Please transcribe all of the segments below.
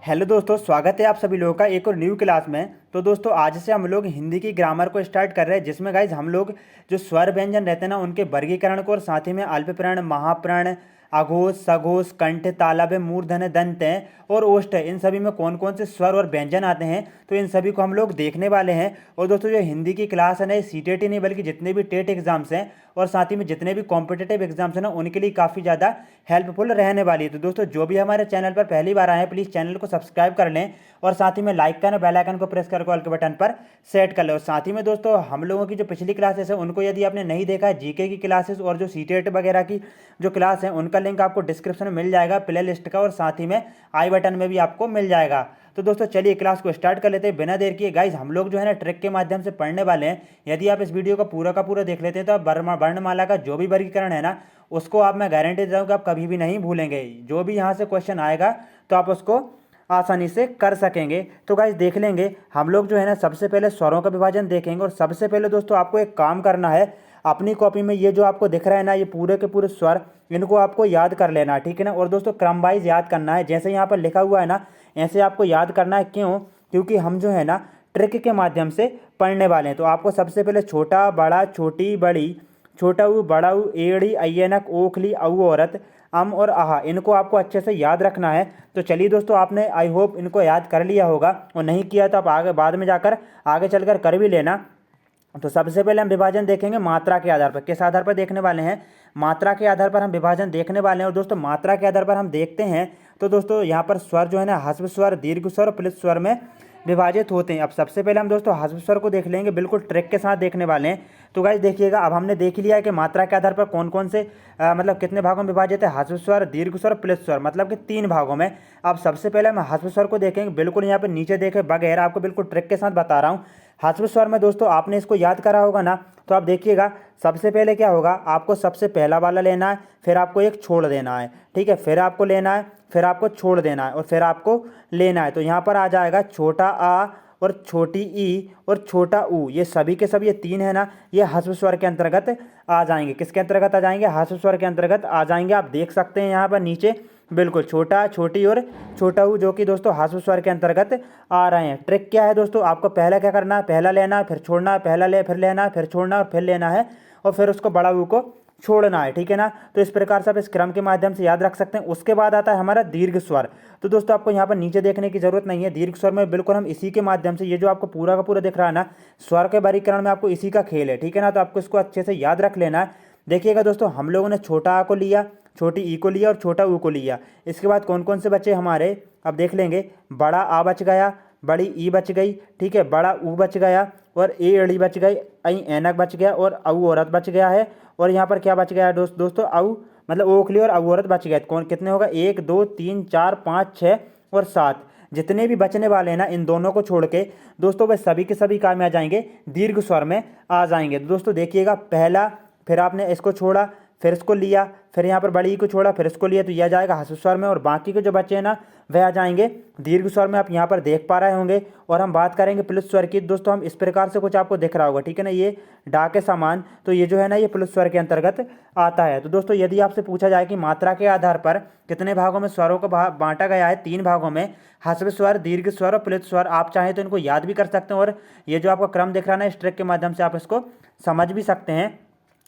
Hello दोस्तों, स्वागत है आप सभी लोगों का एक और न्यू क्लास में। तो दोस्तों आज से हम लोग हिंदी की ग्रामर को स्टार्ट कर रहे हैं, जिसमें गाइज हम लोग जो स्वर व्यंजन रहते हैं ना उनके वर्गीकरण को और साथ ही में अल्पप्राण, महाप्राण, अघोष, सघोष, कंठ, तालव्य, मूर्धन्य, दंत और ओष्ठ, इन सभी में कौन कौन से स्वर और व्यंजन आते हैं तो इन सभी को हम लोग देखने वाले हैं। और दोस्तों जो हिंदी की क्लास है ना, ये सीटेट ही नहीं बल्कि जितने भी टेट एग्जाम्स हैं और साथ ही में जितने भी कॉम्पिटेटिव एग्जाम्स हैं ना उनके लिए काफ़ी ज़्यादा हेल्पफुल रहने वाली है। तो दोस्तों जो भी हमारे चैनल पर पहली बार आए हैं प्लीज़ चैनल को सब्सक्राइब कर लें और साथ ही में लाइक करना, बेल आइकन को प्रेस कर ऑल के बटन पर सेट कर लें। और साथ ही में दोस्तों हम लोगों की जो पिछली क्लासेस है उनको यदि आपने नहीं देखा है, जीके की क्लासेस और जो सीटेट वगैरह की जो क्लास है उनका लिंक आपको डिस्क्रिप्शन में मिल जाएगा, प्ले लिस्ट का, और साथ ही में आई बटन में भी आपको मिल जाएगा। तो दोस्तों चलिए क्लास को स्टार्ट कर लेते हैं बिना देर किए। गाइज हम लोग जो है ना ट्रिक के माध्यम से पढ़ने वाले हैं। यदि आप इस वीडियो का पूरा देख लेते हैं तो आप वर्णमाला का जो भी वर्गीकरण है ना उसको आप, मैं गारंटी देता हूँ कि आप कभी भी नहीं भूलेंगे। जो भी यहाँ से क्वेश्चन आएगा तो आप उसको आसानी से कर सकेंगे। तो गाइज देख लेंगे हम लोग जो है ना सबसे पहले स्वरों का विभाजन देखेंगे। और सबसे पहले दोस्तों आपको एक काम करना है, अपनी कॉपी में ये जो आपको दिख रहा है ना ये पूरे के पूरे स्वर, इनको आपको याद कर लेना है, ठीक है ना। और दोस्तों क्रम वाइज याद करना है, जैसे यहाँ पर लिखा हुआ है ना ऐसे आपको याद करना है। क्यों? क्योंकि हम जो है ना ट्रिक के माध्यम से पढ़ने वाले हैं। तो आपको सबसे पहले छोटा, बड़ा, छोटी, बड़ी, छोटा ऊ, बड़ा ऊ, एड़ी, अय्यनक, ओखली, औ औरत, अम और आहा, इनको आपको अच्छे से याद रखना है। तो चलिए दोस्तों आपने आई होप इनको याद कर लिया होगा, और नहीं किया तो आप आगे बाद में जाकर आगे चलकर कर भी लेना। तो सबसे पहले हम विभाजन देखेंगे मात्रा के आधार पर। किस आधार पर देखने वाले हैं? मात्रा के आधार पर हम विभाजन देखने वाले हैं। और दोस्तों मात्रा के आधार पर हम देखते हैं तो दोस्तों यहाँ पर स्वर जो है ना ह्रस्व स्वर, दीर्घ स्वर और प्लुत स्वर में विभाजित होते हैं। अब सबसे पहले हम दोस्तों ह्रस्व स्वर को देख लेंगे, बिल्कुल ट्रिक के साथ देखने वाले हैं। तो गाइस देखिएगा, अब हमने देख लिया है कि मात्रा के आधार पर कौन कौन से मतलब कितने भागों में विभाजित है, ह्रस्व स्वर, दीर्घ स्वर, प्लुत स्वर, मतलब कि 3 भागों में। अब सबसे पहले हम ह्रस्व स्वर को देखेंगे, बिल्कुल यहाँ पर नीचे देखे बगैर, आपको बिल्कुल ट्रिक के साथ बता रहा हूँ। ह्रस्व स्वर में दोस्तों आपने इसको याद करा होगा ना, तो आप देखिएगा सबसे पहले क्या होगा, आपको सबसे पहला वाला लेना है, फिर आपको एक छोड़ देना है, ठीक है, फिर आपको लेना है, फिर आपको छोड़ देना है और फिर आपको लेना है। तो यहाँ पर आ जाएगा छोटा आ और छोटी ई और छोटा ऊ, ये सभी के सब ये 3 है ना, ये ह्रस्व स्वर के अंतर्गत आ जाएंगे। किसके अंतर्गत आ जाएंगे? ह्रस्व स्वर के अंतर्गत आ जाएंगे। आप देख सकते हैं यहाँ पर नीचे बिल्कुल छोटा, छोटी और छोटा ऊ, जो कि दोस्तों ह्रस्व स्वर के अंतर्गत आ रहे हैं। ट्रिक क्या है दोस्तों, आपको पहला क्या करना है, पहला लेना है, फिर छोड़ना है, पहला ले फिर लेना है, फिर छोड़ना और फिर लेना है, और फिर उसको बड़ा ऊ को छोड़ना है, ठीक है ना। तो इस प्रकार से आप इस क्रम के माध्यम से याद रख सकते हैं। उसके बाद आता है हमारा दीर्घ स्वर। तो दोस्तों आपको यहाँ पर नीचे देखने की जरूरत नहीं है, दीर्घ स्वर में बिल्कुल हम इसी के माध्यम से, ये जो आपको पूरा का पूरा दिख रहा है ना स्वर के वर्गीकरण में, आपको इसी का खेल है, ठीक है ना। तो आपको इसको अच्छे से याद रख लेना है। देखिएगा दोस्तों हम लोगों ने छोटा आ को लिया, छोटी ई को लिया और छोटा ऊ को लिया। इसके बाद कौन कौन से बचे हमारे, अब देख लेंगे। बड़ा आ बच गया, बड़ी ई बच गई, ठीक है, बड़ा ऊ बच गया और ए अड़ी बच गई, ऐ ऐनक बच गया और औ औरत बच गया है। और यहाँ पर क्या बच गया है दोस्तों, औ मतलब ओखली और औ औरत बच गया। कौन कितने होगा? 1 2 3 4 5 6 और 7। जितने भी बचने वाले हैं ना इन दोनों को छोड़ के दोस्तों वह सभी के सभी काम में आ जाएंगे, दीर्घ स्वर में आ जाएंगे। तो दोस्तों देखिएगा, पहला, फिर आपने इसको छोड़ा, फिर इसको लिया, फिर यहाँ पर बड़ी को छोड़ा, फिर इसको लिया, तो यह जाएगा ह्रस्व स्वर में। और बाकी के जो बच्चे हैं ना वह आ जाएंगे दीर्घ स्वर में। आप यहाँ पर देख पा रहे होंगे। और हम बात करेंगे प्लुत स्वर की। दोस्तों हम इस प्रकार से कुछ आपको दिख रहा होगा, ठीक है ना, ये डा के समान, तो ये जो है ना ये प्लुत स्वर के अंतर्गत आता है। तो दोस्तों यदि आपसे पूछा जाए कि मात्रा के आधार पर कितने भागों में स्वरों को बांटा गया है, 3 भागों में, ह्रस्व स्वर, दीर्घ स्वर और प्लुत स्वर। आप चाहें तो इनको याद भी कर सकते हैं, और ये जो आपका क्रम दिख रहा है ना इस ट्रिक के माध्यम से आप इसको समझ भी सकते हैं।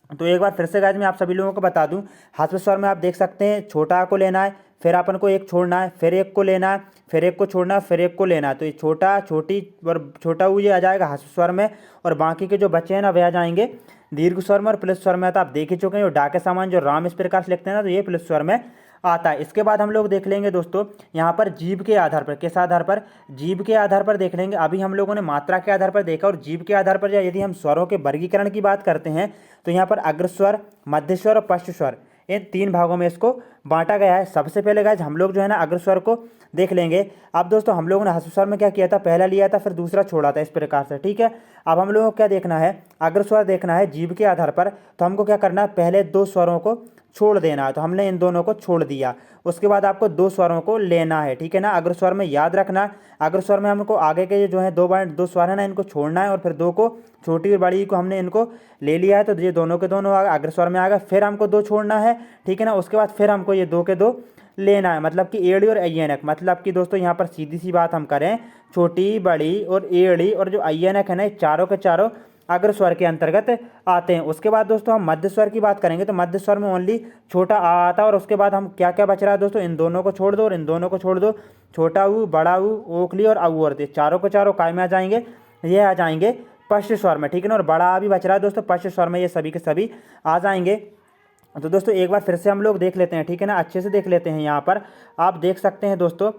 तो एक बार फिर से गाइस मैं आप सभी लोगों को बता दूं, ह्रस्व स्वर में आप देख सकते हैं छोटा आ को लेना है, फिर अपन को एक छोड़ना है, फिर एक को लेना है, फिर एक को छोड़ना है, फिर एक को लेना है। तो ये छोटा, छोटी और छोटा ऊ ये आ जाएगा ह्रस्व स्वर में, और बाकी के जो बच्चे हैं ना वे आ जाएंगे दीर्घ स्वर में और प्लुत स्वर में। तो आप देख ही चुके हैं, डा के समान जो राम इस प्रकार से लिखते हैं ना, तो ये प्लुत स्वर में आता है। इसके बाद हम लोग देख लेंगे दोस्तों यहाँ पर जीभ के आधार पर। किस आधार पर? जीभ के आधार पर देख लेंगे। अभी हम लोगों ने मात्रा के आधार पर देखा, और जीभ के आधार पर यदि हम स्वरों के वर्गीकरण की बात करते हैं तो यहाँ पर अग्रस्वर, मध्य स्वर और पश्च स्वर, इन 3 भागों में इसको बांटा गया है। सबसे पहले गाइस हम लोग जो है ना अग्रस्वर को देख लेंगे। अब दोस्तों हम लोगों ने ह्रस्व स्वर में क्या किया था, पहला लिया था फिर दूसरा छोड़ा था, इस प्रकार से, ठीक है। अब हम लोगों को क्या देखना है, अग्रस्वर देखना है जीभ के आधार पर। तो हमको क्या करना है, पहले 2 स्वरों को छोड़ देना है। तो हमने इन दोनों को छोड़ दिया। उसके बाद आपको 2 स्वरों को लेना है, ठीक है ना। अग्र स्वर में याद रखना, अग्र स्वर में हमको आगे के जो है 2 स्वर है ना इनको छोड़ना है, और फिर 2 को, छोटी और बड़ी को हमने इनको ले लिया है, तो ये दोनों के दोनों अग्र स्वर में आ गए। फिर हमको 2 छोड़ना है, ठीक है ना। उसके बाद फिर हमको ये 2 के 2 लेना है। मतलब कि एड़ी और अय्यनक, मतलब कि दोस्तों यहाँ पर सीधी सी बात हम करें, छोटी, बड़ी और एड़ी और जो अय्यनक है ना, ये चारों के चारों अग्र स्वर के अंतर्गत आते हैं। उसके बाद दोस्तों हम मध्य स्वर की बात करेंगे तो मध्य स्वर में ओनली छोटा आ आता है। और उसके बाद हम क्या क्या बच रहा है दोस्तों, इन दोनों को छोड़ दो और इन दोनों को छोड़ दो, छोटा ऊ, बड़ा ऊ, ओखली और औ और चारों के चारों काय में आ जाएंगे, ये आ जाएंगे पश्च स्वर में, ठीक है ना। और बड़ा आ भी बच रहा है दोस्तों पश्च स्वर में, ये सभी के सभी आ जाएंगे। तो दोस्तों एक बार फिर से हम लोग देख लेते हैं, ठीक है ना, अच्छे से देख लेते हैं। यहाँ पर आप देख सकते हैं दोस्तों,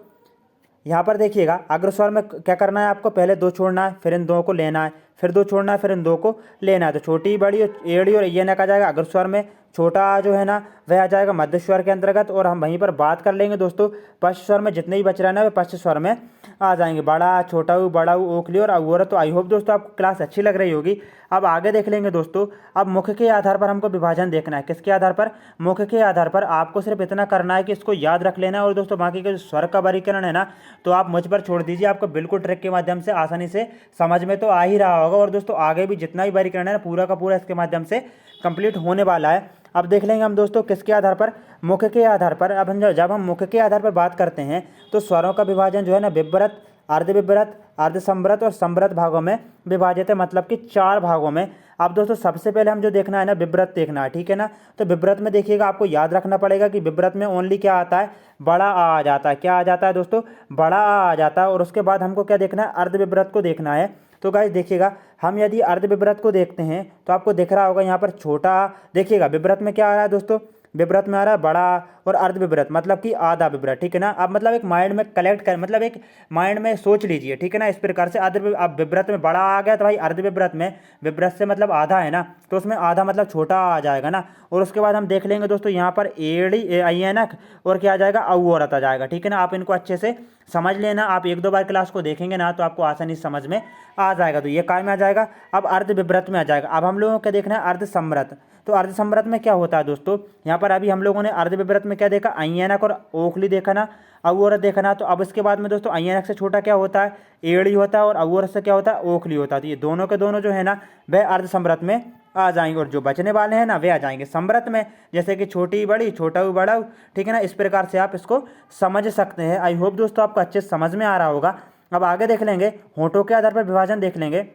यहाँ पर देखिएगा अग्र स्वर में क्या करना है आपको, पहले दो छोड़ना है, फिर इन दो को लेना है, फिर दो छोड़ना है, फिर इन दो को लेना है। तो छोटी, बड़ी और एड़ी और अय्यनक आ जाएगा अग्र स्वर में, छोटा जो है ना वह आ जाएगा मध्य स्वर के अंतर्गत। और हम वहीं पर बात कर लेंगे दोस्तों पश्च स्वर में, जितने भी बच रहे हैं ना वे पश्च स्वर में आ जाएंगे, बड़ा, छोटा ऊ, बड़ा ऊ, ओखली और औ। तो आई होप दोस्तों आपको क्लास अच्छी लग रही होगी। अब आगे देख लेंगे दोस्तों, अब मुख के आधार पर हमको विभाजन देखना है। किसके आधार पर, मुख के आधार पर। आपको सिर्फ इतना करना है कि इसको याद रख लेना है। और दोस्तों बाकी के जो स्वर का वर्गीकरण है ना, तो आप मुझ पर छोड़ दीजिए, आपको बिल्कुल ट्रिक के माध्यम से आसानी से समझ में तो आ ही रहा होगा। और दोस्तों आगे भी जितना भी वर्गीकरण है ना, पूरा का पूरा इसके माध्यम से कंप्लीट होने वाला है। अब देख लेंगे हम दोस्तों किसके आधार पर, मुख के आधार पर। अब जब हम मुख के आधार पर बात करते हैं तो स्वरों का विभाजन जो है ना, विव्रत, अर्धविव्रत, अर्धसंवृत और संवृत भागों में विभाजित है, मतलब कि 4 भागों में। अब दोस्तों सबसे पहले हम जो देखना है ना, विव्रत देखना है, ठीक है ना। तो विव्रत में देखिएगा, आपको याद रखना पड़ेगा कि विव्रत में ओनली क्या आता है, बड़ा आ जाता है। क्या आ जाता है दोस्तों, बड़ा आ जाता है। और उसके बाद हमको क्या देखना है, अर्धविव्रत को देखना है। तो गाइस देखिएगा, हम यदि अर्धविव्रत को देखते हैं तो आपको दिख रहा होगा यहाँ पर छोटा, देखिएगा विव्रत में क्या आ रहा है दोस्तों, विव्रत में आ रहा है बड़ा और अर्धविव्रत मतलब कि आधा विव्रत, ठीक है ना। अब मतलब एक माइंड में कलेक्ट कर, मतलब एक माइंड में सोच लीजिए, ठीक है ना। इस प्रकार से अब विव्रत में बड़ा आ गया तो भाई अर्धविव्रत में, विव्रत से मतलब आधा है ना, तो उसमें आधा मतलब छोटा आ जाएगा ना। और उसके बाद हम देख लेंगे दोस्तों यहाँ पर एड़ी, अय्यनक और क्या आ जाएगा, औरत आ जाएगा, ठीक है ना। आप इनको अच्छे से समझ लेना, आप 1-2 बार क्लास को देखेंगे ना तो आपको आसानी से समझ में आ जाएगा। तो ये काय में आ जाएगा, अब अर्धविव्रत में आ जाएगा। अब हम लोगों को देखना है अर्धसंवृत। तो अर्धसंवृत में क्या होता है दोस्तों, यहाँ पर अभी हम लोगों ने अर्धविव्रत में क्या देखा, अय्यनक और ओखली देखा ना, औरत देखा ना। तो अब इसके बाद में दोस्तों अय्यनक से छोटा क्या होता है, एड़ी होता है, और औरत से क्या होता है, ओखली होता है। तो ये दोनों के दोनों जो है ना वह अर्धसंवृत में आ जाएंगे। और जो बचने वाले हैं ना वे आ जाएंगे संवृत में, जैसे कि छोटी, बड़ी, छोटा ऊ, बड़ा ऊ, ठीक है ना। इस प्रकार से आप इसको समझ सकते हैं। आई होप दोस्तों आपको अच्छे से समझ में आ रहा होगा। अब आगे देख लेंगे, होठों के आधार पर विभाजन देख लेंगे।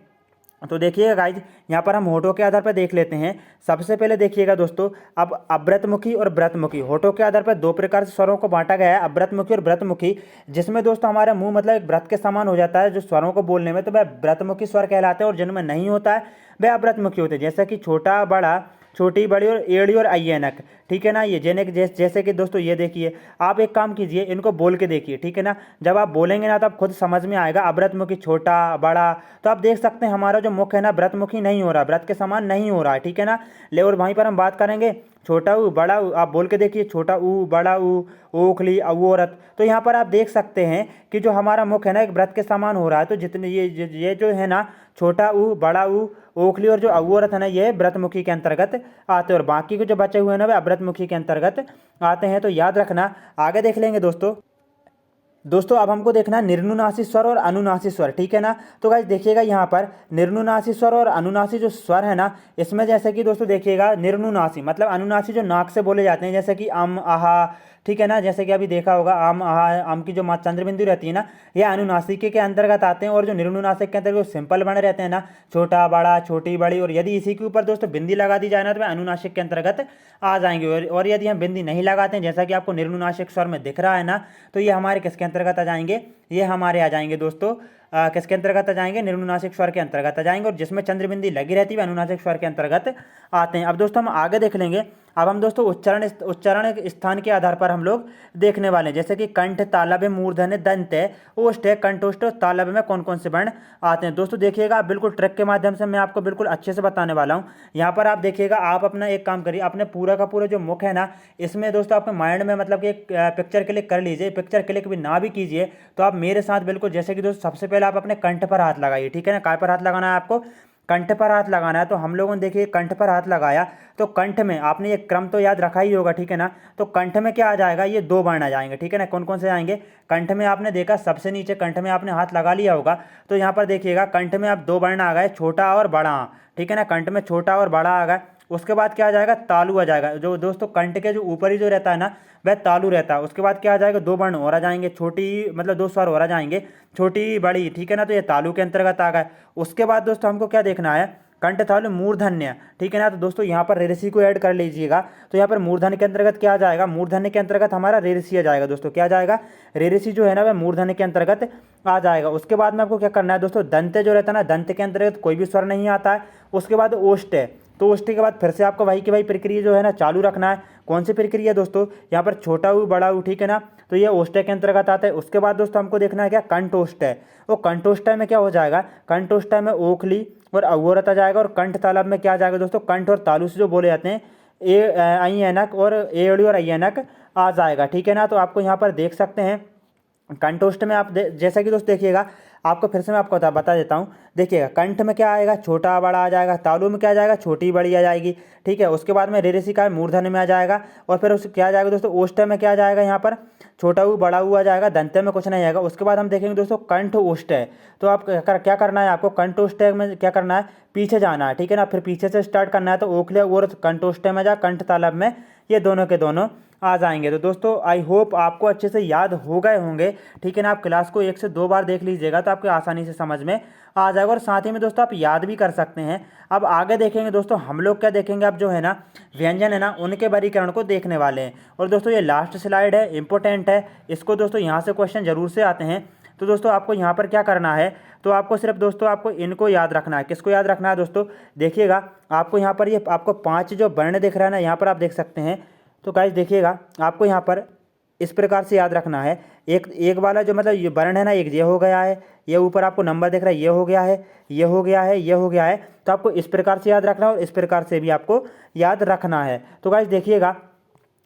तो देखिएगा गाइज, यहाँ पर हम होठों के आधार पर देख लेते हैं। सबसे पहले देखिएगा दोस्तों, अब अव्रतमुखी और व्रतमुखी, होठों के आधार पर 2 प्रकार से स्वरों को बांटा गया है, अव्रतमुखी और व्रतमुखी। जिसमें दोस्तों हमारा मुंह मतलब एक व्रत के समान हो जाता है जो स्वरों को बोलने में, तो वह व्रतमुखी स्वर कहलाते हैं। और जिनमें नहीं होता है वह अव्रतमुखी होते हैं, जैसे कि छोटा, बड़ा, छोटी, बड़ी और एड़ी और अय्यनक, ठीक है ना। ये जैसे कि दोस्तों ये देखिए, आप एक काम कीजिए, इनको बोल के देखिए, ठीक है ना। जब आप बोलेंगे ना तो आप खुद समझ में आएगा, अव्रतमुखी, छोटा, बड़ा। तो आप देख सकते हैं हमारा जो मुख है ना व्रतमुखी नहीं हो रहा, व्रत के समान नहीं हो रहा है, ठीक है ना। ले और वहीं पर हम बात करेंगे छोटा ऊ, बड़ा ऊ, आप बोल के देखिए, छोटा ऊ, बड़ा ऊ, ओखली, औरत। तो यहाँ पर आप देख सकते हैं कि जो हमारा मुख है ना एक व्रत के समान हो रहा है। तो जितने ये जो है ना, छोटा ऊ, बड़ा ऊ, ओखली और जो औरत है ना, ये व्रतमुखी के अंतर्गत आते हैं। और बाकी के जो बचे हुए हैं ना वे अव्रतमुखी के अंतर्गत आते हैं। तो याद रखना। आगे देख लेंगे दोस्तों अब हमको देखना है निर्नुनासिक स्वर और अनुनासिक स्वर, ठीक है ना। तो गाइस देखिएगा यहाँ पर निर्नुनासिक स्वर और अनुनासिक जो स्वर है ना, इसमें जैसे कि दोस्तों देखिएगा, निर्नुनासिक मतलब अनुनासिक जो नाक से बोले जाते हैं, जैसे कि अम, आहा, ठीक है ना। जैसे कि अभी देखा होगा आम, आहा, आम की जो चंद्र बिंदु रहती है ना, ये अनुनासिक के अंतर्गत आते हैं। और जो निर्नुनासिक के अंतर्गत सिंपल बने रहते हैं ना, छोटा, बड़ा, छोटी, बड़ी, और यदि इसी के ऊपर दोस्तों बिंदी लगा दी जाए ना तो वह अनुनासिक के अंतर्गत आ जाएंगे। और यदि हम बिंदी नहीं लगाते हैं, जैसा कि आपको निर्नुनासिक स्वर में दिख रहा है ना, तो ये हमारे किसके अंतर्गत आ जाएंगे, ये हमारे आ जाएंगे दोस्तों किसके अंतर्गत आ जाएंगे, निर्नुनासिक स्वर के अंतर्गत आ जाएंगे। और जिसमें चंद्रबिंदी लगी रहती है अनुनासिक स्वर के अंतर्गत आते हैं। अब दोस्तों हम आगे देख लेंगे। अब हम दोस्तों उच्चारण स्थान के आधार पर हम लोग देखने वाले हैं, जैसे कि कंठ, तालव्य, मूर्धन्य, दंत, ओष्ठ, कंठोष्ठ और तालव्य में कौन कौन से वर्ण आते हैं। दोस्तों देखिएगा, बिल्कुल ट्रिक के माध्यम से मैं आपको बिल्कुल अच्छे से बताने वाला हूँ। यहाँ पर आप देखिएगा, आप अपना एक काम करिए, अपने पूरा का पूरा जो मुख है ना, इसमें दोस्तों अपने माइंड में मतलब कि एक पिक्चर क्लिक कर लीजिए। पिक्चर क्लिक भी ना भी कीजिए तो आप मेरे साथ बिल्कुल, जैसे कि दोस्तों सबसे पहले आप अपने कंठ पर हाथ लगाइए, ठीक है ना। काय पर हाथ लगाना है आपको, कंठ पर हाथ लगाना है। तो हम लोगों ने देखिए कंठ पर हाथ लगाया, तो कंठ में आपने ये क्रम तो याद रखा ही होगा, ठीक है ना। तो कंठ में क्या आ जाएगा, ये 2 वर्ण आ जाएंगे, ठीक है ना। कौन कौन से आएंगे, कंठ में आपने देखा सबसे नीचे कंठ में आपने हाथ लगा लिया होगा, तो यहाँ पर देखिएगा कंठ में अब 2 वर्ण आ गए, छोटा और बड़ा, ठीक है ना। कंठ में छोटा और बड़ा आ गए। उसके बाद क्या आ जाएगा, तालु आ जाएगा। जो दोस्तों कंठ के जो ऊपर ही जो रहता है ना वह तालु रहता है। उसके बाद क्या आ जाएगा, दो वर्ण और आ जाएंगे, छोटी मतलब दो स्वर और आ जाएंगे, छोटी बड़ी, ठीक है ना, तो ये तालु के अंतर्गत आ गए। उसके बाद दोस्तों हमको क्या देखना है, कंठ तालु मूर्धन्य, ठीक है ना। तो दोस्तों यहाँ पर रेरसी को ऐड कर लीजिएगा। तो यहाँ पर मूर्धन्य के अंतर्गत क्या आ जाएगा, मूर्धन्य के अंतर्गत हमारा रेरसी आ जाएगा दोस्तों। क्या आ जाएगा, रेरसी जो है ना वह मूर्धन्य के अंतर्गत आ जाएगा। उसके बाद में आपको क्या करना है दोस्तों, दंत जो रहता है ना, दंत के अंतर्गत कोई भी स्वर नहीं आता है। उसके बाद ओष्ठ है, तो ओष्ठ के बाद फिर से आपको वही की वही प्रक्रिया जो है ना चालू रखना है। कौन सी प्रक्रिया दोस्तों, यहाँ पर छोटा ऊ बड़ा ऊ, ठीक है ना, तो ये ओष्ठ के अंतर्गत आता है। उसके बाद दोस्तों हमको देखना है क्या, कंठोष्ठ है। वो कंठोष्ठ में क्या हो जाएगा, कंठोष्ठ में ओखली और अवोरत आ जाएगा। और कंठ तालब में क्या आ जाएगा दोस्तों, कंठ और तालु से जो बोले जाते हैं ए आई ऐनक और एड़ी और आई ऐनक आ जाएगा, ठीक है ना। तो आपको यहाँ पर देख सकते हैं कंठोष्ठ में आप जैसा कि दोस्तों देखिएगा, आपको फिर से मैं आपको बता देता हूँ। देखिएगा कंठ में क्या आएगा, छोटा बड़ा आ जाएगा, तालु में क्या आ जाएगा, छोटी बड़ी आ जाएगी, ठीक है। उसके बाद में रेरेसी का मूर्धन्य में आ जाएगा। और फिर उस क्या आ जाएगा दोस्तों, ओष्ठ में क्या आ जाएगा, यहाँ पर छोटा ऊ बड़ा ऊ आ जाएगा, दंते में कुछ नहीं आएगा। उसके बाद हम देखेंगे दोस्तों कंठ ओष्ठ है। तो आप क्या करना है, आपको कंठ ओष्ठ में क्या करना है, पीछे जाना है, ठीक है ना। फिर पीछे से स्टार्ट करना है। तो ओखले और कंठ ओष्ठ में जा, कंठ तालब में, ये दोनों के दोनों आ जाएंगे। तो दोस्तों आई होप आपको अच्छे से याद हो गए होंगे, ठीक है ना। आप क्लास को 1 से 2 बार देख लीजिएगा तो आपको आसानी से समझ में आ जाएगा। और साथ ही में दोस्तों आप याद भी कर सकते हैं। अब आगे देखेंगे दोस्तों हम लोग क्या देखेंगे, अब जो है ना व्यंजन है ना उनके वर्गीकरण को देखने वाले हैं। और दोस्तों ये लास्ट स्लाइड है, इंपॉर्टेंट है, इसको दोस्तों यहाँ से क्वेश्चन जरूर से आते हैं। तो दोस्तों आपको यहाँ पर क्या करना है, तो आपको सिर्फ दोस्तों आपको इनको याद रखना है। किसको याद रखना है दोस्तों, देखिएगा आपको यहाँ पर ये आपको 5 जो वर्ण दिख रहा है ना, यहाँ पर आप देख सकते हैं। तो गाइस देखिएगा आपको यहाँ पर इस प्रकार से याद रखना है। एक वाला जो मतलब ये वर्ण है ना, एक ये हो गया है, ये ऊपर आपको नंबर दिख रहा है, ये हो गया है, ये हो गया है, ये हो गया है। तो आपको इस प्रकार से याद रखना है और इस प्रकार से भी आपको याद रखना है। तो गाइस देखिएगा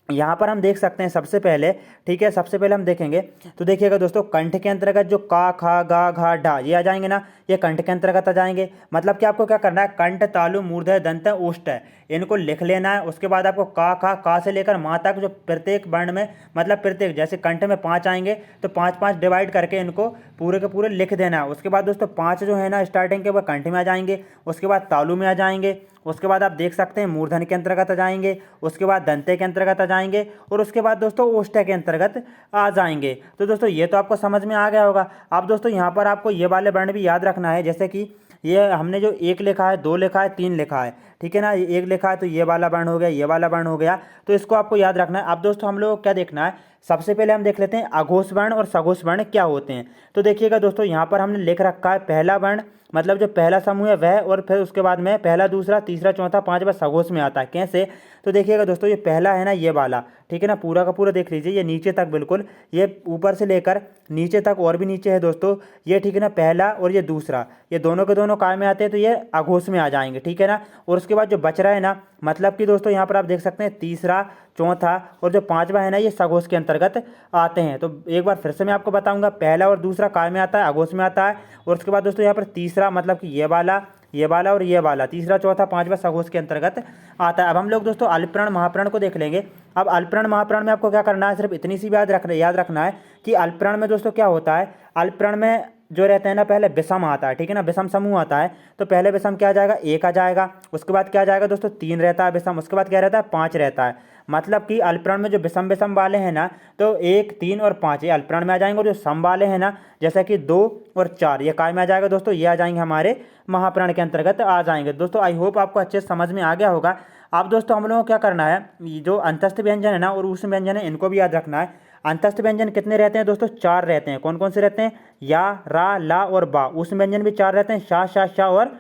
यहाँ पर हम देख सकते हैं सबसे पहले, ठीक है, सबसे पहले हम देखेंगे। तो देखिएगा दोस्तों कंठ के अंतर्गत जो का खा गा घा ढा ये आ जाएंगे ना, ये कंठ के अंतर्गत आ जाएंगे। मतलब कि आपको क्या करना है, कंठ तालु मूर्धन्य दंत ओष्ठ है, इनको लिख लेना है। उसके बाद आपको का से लेकर माँ तक जो प्रत्येक वर्ण में मतलब प्रत्येक, जैसे कंठ में 5 आएंगे तो 5 डिवाइड करके इनको पूरे के पूरे लिख देना है। उसके बाद दोस्तों 5 जो है ना स्टार्टिंग के वह कंठ में आ जाएंगे, उसके बाद तालु में आ जाएंगे, उसके बाद आप देख सकते हैं मूर्धन्य के अंतर्गत आ जाएंगे, उसके बाद दंते के अंतर्गत आ जाएंगे, और उसके बाद दोस्तों ओष्ठ के अंतर्गत आ जाएंगे। तो दोस्तों ये तो आपको समझ में आ गया होगा। अब दोस्तों यहाँ पर आपको ये वाले वर्ण भी याद रखना है, जैसे कि ये हमने जो 1 लिखा है, 2 लिखा है, 3 लिखा है, ठीक है ना। 1 लिखा है तो ये वाला वर्ण हो गया, ये वाला वर्ण हो गया, तो इसको आपको याद रखना है। अब दोस्तों हम लोग को क्या देखना है, सबसे पहले हम देख लेते हैं अघोष वर्ण और सघोष वर्ण क्या होते हैं। तो देखिएगा दोस्तों यहाँ पर हमने लिख रखा है पहला वर्ण मतलब जो पहला समूह है वह, और फिर उसके बाद में पहला दूसरा तीसरा चौथा पांचवा सघोष में आता है। कैसे, तो देखिएगा दोस्तों ये पहला है ना ये वाला, ठीक है ना, पूरा का पूरा देख लीजिए, ये नीचे तक बिल्कुल, ये ऊपर से लेकर नीचे तक और भी नीचे है दोस्तों ये, ठीक है ना, पहला और ये दूसरा, ये दोनों के दोनों काय में आते हैं तो ये अघोष में आ जाएंगे, ठीक है ना। और उसके बाद जो बच रहा है ना, मतलब कि दोस्तों यहाँ पर आप देख सकते हैं तीसरा चौथा और जो पांचवा है ना ये सघोष के अंतर्गत आते हैं। तो एक बार फिर से मैं आपको बताऊंगा, पहला और दूसरा काय में आता है, अघोष में आता है। और उसके बाद दोस्तों यहाँ पर तीसरा मतलब कि ये वाला और ये वाला, तीसरा चौथा पांचवा सघोष के अंतर्गत आता है। अब हम लोग दोस्तों अल्पप्राण महाप्राण को देख लेंगे। अब अल्पप्राण महाप्राण में आपको क्या करना है, सिर्फ इतनी सी बात याद रखना है कि अल्पप्राण में दोस्तों क्या होता है, अल्पप्राण में जो रहते हैं ना पहले विषम आता है, ठीक है ना, विषम समूह आता है। तो पहले विषम क्या आ जाएगा, 1 आ जाएगा, उसके बाद क्या आ जाएगा दोस्तों 3 रहता है विषम, उसके बाद क्या रहता है 5 रहता है। मतलब कि अल्पप्राण में जो विषम वाले हैं ना, तो 1 3 और 5 ये अल्पप्राण में आ जाएंगे, और जो सम वाले हैं ना जैसा कि 2 और 4 ये काय में आ जाएगा दोस्तों, ये आ जाएंगे हमारे महाप्राण के अंतर्गत आ जाएंगे। दोस्तों आई होप आपको अच्छे से समझ में आ गया होगा। अब दोस्तों हम लोगों को क्या करना है, जो अंतस्थ व्यंजन है ना और उष्ण व्यंजन है इनको भी याद रखना है। अंतस्थ व्यंजन कितने रहते हैं दोस्तों, 4 रहते हैं। कौन कौन से रहते हैं, या रा ला और बा। उष्ण व्यंजन भी 4 रहते हैं, शा शा शा और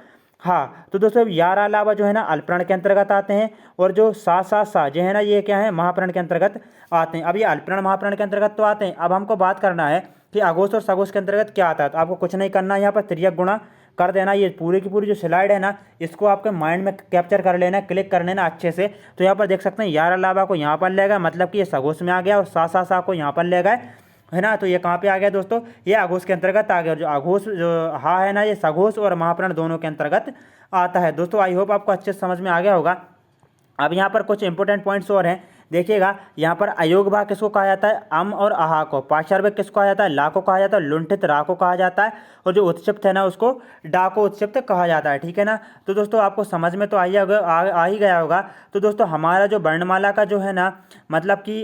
हाँ। तो दोस्तों या रा ला बा जो है ना अल्पप्राण के अंतर्गत आते हैं, और जो सा सा सा जो है ना ये क्या है महाप्राण के अंतर्गत आते हैं। अब ये अल्पप्राण महाप्राण के अंतर्गत तो आते हैं। अब हमको बात करना है कि अघोष और सघोष के अंतर्गत क्या आता है। तो आपको कुछ नहीं करना है, यहाँ पर तिर्यक गुणा कर देना। ये पूरी की पूरी जो स्लाइड है ना इसको आपके माइंड में कैप्चर कर लेना, क्लिक कर लेना अच्छे से। तो यहाँ पर देख सकते हैं यार लाभा को यहाँ पर ले गए, मतलब कि ये सघोष में आ गया, और सा सा को यहाँ पर ले गए, है ना। तो ये कहाँ पे आ गया दोस्तों, ये अघोष के अंतर्गत आ गया। जो अघोष जो हा है ना ये सघोष और महाप्राण दोनों के अंतर्गत आता है। दोस्तों आई होप आपको अच्छे से समझ में आ गया होगा। अब यहाँ पर कुछ इंपॉर्टेंट पॉइंट्स और हैं, देखिएगा यहाँ पर अयोग भाग किसको कहा जाता है, अम और अहा को। पाशर्व किसको कहा जाता है, ला को कहा जाता है। लुंठित रा को कहा जाता है। और जो उत्क्षिप्त है ना उसको डा को उत्क्षिप्त कहा जाता है, ठीक है ना। तो दोस्तों आपको समझ में तो आ ही गया होगा। तो दोस्तों हमारा जो वर्णमाला का जो है ना मतलब कि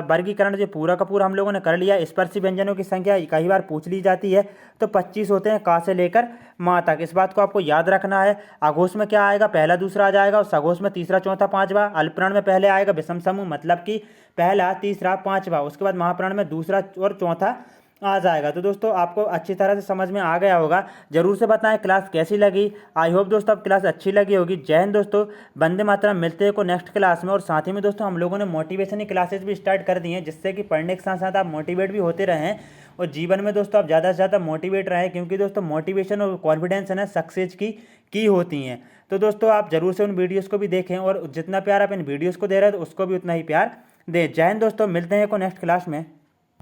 वर्गीकरण जो पूरा का पूरा हम लोगों ने कर लिया। स्पर्शी व्यंजनों की संख्या कई बार पूछ ली जाती है, तो 25 होते हैं, का से लेकर माँ तक। इस बात को आपको याद रखना है। आघोष में क्या आएगा, पहला दूसरा आ जाएगा, और सघोष में तीसरा चौथा पांचवा। अल्पप्राण में पहले आएगा विषम समूह, मतलब कि पहला तीसरा पांचवा। उसके बाद महाप्राण में दूसरा और चौथा आ जाएगा। तो दोस्तों आपको अच्छी तरह से समझ में आ गया होगा। जरूर से बताएं क्लास कैसी लगी। आई होप दोस्तों अब क्लास अच्छी लगी होगी। जय हिंद दोस्तों, वंदे मातरम। मिलते हैं को नेक्स्ट क्लास में। और साथ ही में दोस्तों हम लोगों ने मोटिवेशन की क्लासेस भी स्टार्ट कर दी हैं, जिससे कि पढ़ने के साथ साथ आप मोटिवेट भी होते रहें और जीवन में दोस्तों आप ज़्यादा से ज़्यादा मोटिवेट रहें, क्योंकि दोस्तों मोटिवेशन और कॉन्फिडेंस है ना सक्सेस की होती हैं। तो दोस्तों आप जरूर से उन वीडियोज़ को भी देखें, और जितना प्यार आप इन वीडियोज़ को दे रहे हैं तो उसको भी उतना ही प्यार दें। जय हिंद दोस्तों, मिलते हैं को नेक्स्ट क्लास में।